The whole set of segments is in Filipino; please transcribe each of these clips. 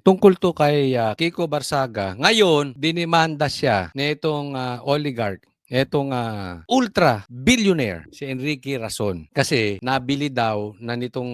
Tungkol 'to kay, Kiko Barsaga. Ngayon dinemanda siya nitong, oligarch, etong, ultra-billionaire si Enrique Razon. Kasi nabili daw na nitong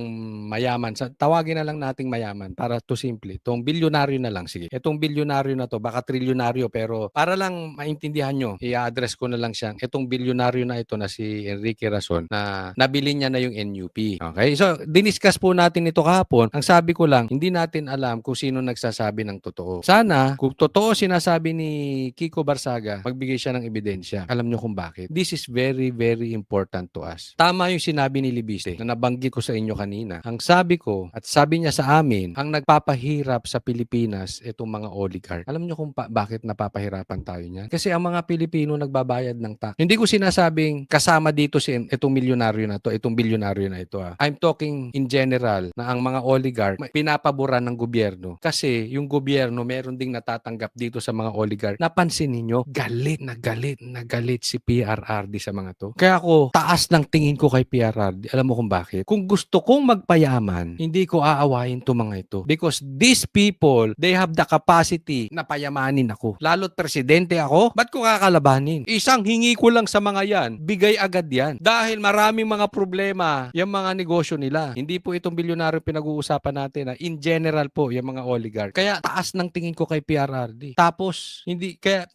mayaman, tawagin na lang nating mayaman para to simple, 'tong bilyonaryo na lang, sige. Itong bilyonaryo na 'to, baka trilyonaryo pero para lang maintindihan niyo, i-a-address ko na lang siya. Itong bilyonaryo na ito na si Enrique Razon na nabili niya na yung NUP. Okay? So, diniscuss po natin ito kahapon. Ang sabi ko lang, hindi natin alam kung sino nagsasabi ng totoo. Sana, kung totoo sinasabi ni Kiko Barsaga, magbigay siya ng ebidensya. Alam niyo kung bakit? This is very, very important to us. Tama yung sinabi ni Libiste na nabanggit ko sa inyo kanina. Ang sabi ko, at sabi niya sa amin, ang nagpapahirap sa Pilipinas, itong mga oligarch. Alam niyo kung bakit napapahirapan tayo niyan? Kasi ang mga Pilipino nagbabayad ng tax. Hindi ko sinasabing kasama dito si itong milyonaryo na to, itong bilyonaryo na ito. I'm talking in general na ang mga oligarch pinapaboran ng gobyerno. Kasi yung gobyerno meron ding natatanggap dito sa mga oligarch. Napansin ninyo, galit na galit na galit si PRRD sa mga to. Kaya ako, taas ng tingin ko kay PRRD. Alam mo kung bakit? Kung gusto kong magpayaman, hindi ko aawayin to mga ito. Because these people, they have the capacity na payamanin ako. Lalo't presidente ako, ba't ko kakalabanin? Isang hingi ko lang sa mga yan, bigay agad yan. Dahil maraming mga problema yung mga negosyo nila. Hindi po itong bilyonaryo pinag-uusapan natin. In general po, yung mga oligarch. Kaya taas ng tingin ko kay PRRD. Tapos, hindi, kaya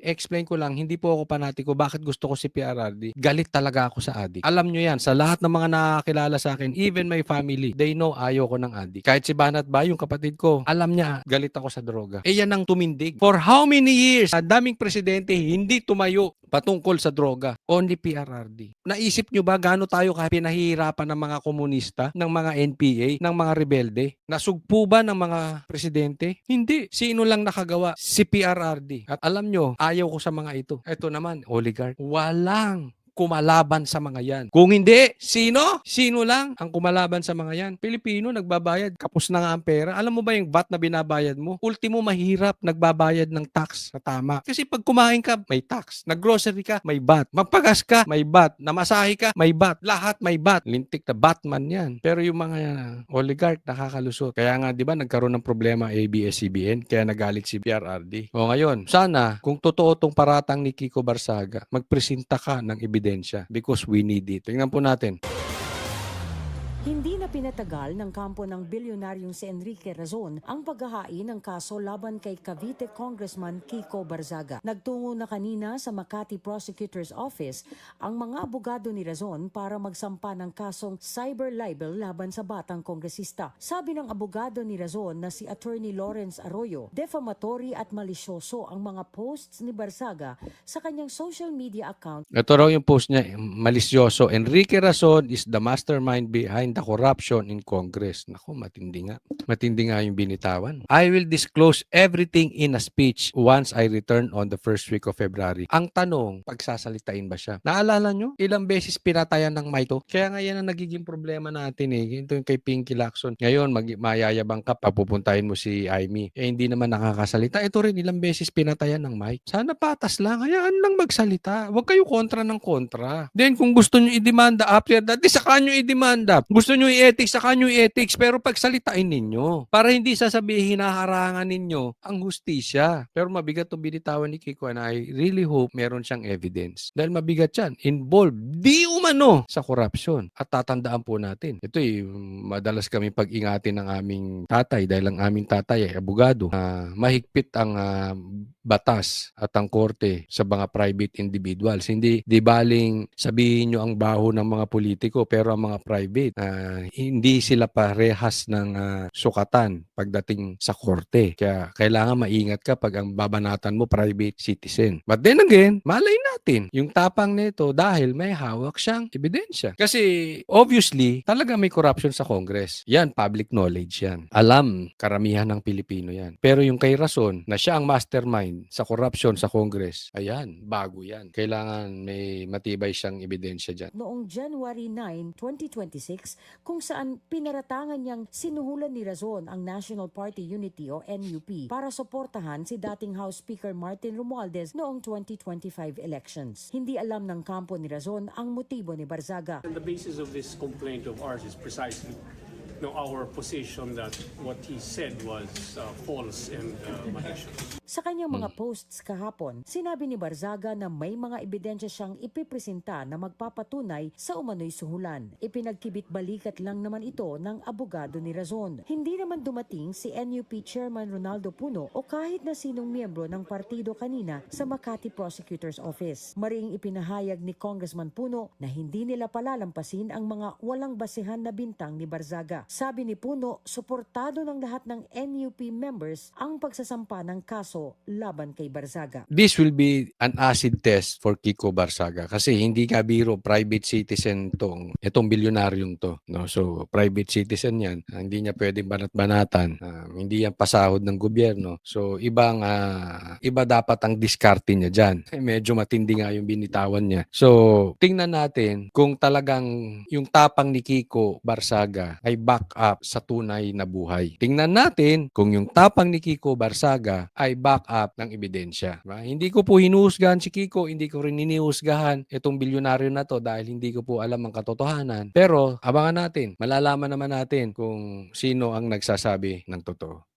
explain ko lang, hindi po ako panatiko bakit gusto ko si PRRD. Galit talaga ako sa adik. Alam nyo yan, sa lahat ng mga nakakilala sa akin, even my family, they know ayaw ko ng adik. Kahit si Banat ba, yung kapatid ko, alam niya, galit ako sa droga. Eh yan ang tumindig. For how many years, ang daming presidente, hindi tumayo patungkol sa droga. Only PRRD. Naisip nyo ba gaano tayo pinahihirapan ng mga komunista, ng mga NPA, ng mga rebelde? Nasugpo ba ng mga presidente? Hindi. Sino lang nakagawa? Si PRRD. At alam nyo, ayaw ko sa mga ito. Ito naman, oligarch. Walang kumalaban sa mga yan. Kung hindi, sino? Sino lang ang kumalaban sa mga yan? Pilipino, nagbabayad. Kapos na nga ang pera. Alam mo ba yung VAT na binabayad mo? Ultimo, mahirap nagbabayad ng tax sa tama. Kasi pag kumain ka, may tax. Naggrocery ka, may VAT. Magpagas ka, may VAT. Namasahe ka, may VAT. Lahat may VAT. Lintik na Batman yan. Pero yung mga oligarch, nakakalusot. Kaya nga, di ba, nagkaroon ng problema ABS-CBN, kaya nagalit si PRRD. O ngayon, sana, kung totoo tong paratang ni Kiko Barsaga, magpresenta ka ng ebidensya because we need it. Tingnan po natin. Hindi na pinatagal ng kampo ng bilyonaryong si Enrique Razon ang paghahain ng kaso laban kay Cavite Congressman Kiko Barzaga. Nagtungo na kanina sa Makati Prosecutor's Office ang mga abogado ni Razon para magsampa ng kasong cyber libel laban sa batang kongresista. Sabi ng abogado ni Razon na si Attorney Lawrence Arroyo, defamatory at malisyoso ang mga posts ni Barzaga sa kanyang social media account. Ito raw yung post niya, malisyoso. Enrique Razon is the mastermind behind the corruption in Congress. Naku, matindi nga. Matindi nga yung binitawan. I will disclose everything in a speech once I return on the first week of February. Ang tanong, pagsasalitain ba siya? Naalala nyo? Ilang beses pinatayan ng Maito? Kaya nga yan ang nagiging problema natin eh. Ito yung kay Pinky Lacson. Ngayon, mayayabang ka, papupuntahin mo si Aimee. Eh, hindi naman nakakasalita. Ito rin, ilang beses pinatayan ng mic. Sana patas lang. Hayaan lang magsalita. Huwag kayo kontra ng kontra. Then, kung gusto nyo i-demanda after that, saka nyo i-demanda. Gusto nyo i-ethics, saka nyo i-ethics. Pero pagsalitain ninyo. Para hindi sasabihin hinaharangan ninyo ang hustisya. Pero mabigat itong binitawan ni Kiko and I really hope meron siyang evidence. Dahil mabigat yan. Involved. Di umano sa korupsyon. At tatandaan po natin. Ito madalas kami pag-ingatin ng aming tatay dahil ang aming tatay ay abogado. Mahigpit ang batas at ang korte sa mga private individuals. Hindi di baling sabihin nyo ang baho ng mga politiko pero ang mga private hindi sila parehas ng sukatan pagdating sa korte. Kaya kailangan maingat ka pag ang babanatan mo private citizen. But then again, malay natin yung tapang nito dahil may hawak siyang ebidensya. Kasi obviously, talaga may corruption sa Congress. Yan, public knowledge yan. Alam, karamihan ng Pilipino yan. Pero yung kay Razon, na siya ang mastermind sa corruption sa Congress, ayan, bago yan. Kailangan may matibay siyang ebidensya dyan. Noong January 9, 2026, kung saan pinaratangan niyang sinuhulan ni Razon ang National Party Unity o NUP para suportahan si dating House Speaker Martin Romualdez noong 2025 elections. Hindi alam ng kampo ni Razon ang motibo ni Barzaga. And the basis of this complaint of ours is precisely our position that what he said was false and malicious. Sa kanyang mga posts kahapon, sinabi ni Barzaga na may mga ebidensya siyang ipipresenta na magpapatunay sa umano'y suhulan. Ipinagkibit balikat lang naman ito ng abogado ni Razon. Hindi naman dumating si NUP Chairman Ronaldo Puno o kahit na sinong miyembro ng partido kanina sa Makati Prosecutor's Office. Maring ipinahayag ni Congressman Puno na hindi nila palalampasin ang mga walang basehan na bintang ni Barzaga. Sabi ni Puno, suportado ng lahat ng NUP members ang pagsasampa ng kaso laban kay Barzaga. This will be an acid test for Kiko Barzaga kasi hindi ka biro, private citizen itong bilyonaryong to, no? So private citizen 'yan, hindi niya pwedeng banat-banatan, hindi yan pasahod ng gobyerno. So iba dapat ang diskarte niya diyan. Medyo matindi nga yung binitawan niya. So tingnan natin kung talagang yung tapang ni Kiko Barzaga ay back up sa tunay na buhay. Tingnan natin kung yung tapang ni Kiko Barzaga ay back up ng ebidensya. Diba? Hindi ko po hinuhusgahan si Kiko, hindi ko rin hinihusgahan itong bilyonaryo na to dahil hindi ko po alam ang katotohanan. Pero abangan natin, malalaman naman natin kung sino ang nagsasabi ng totoo.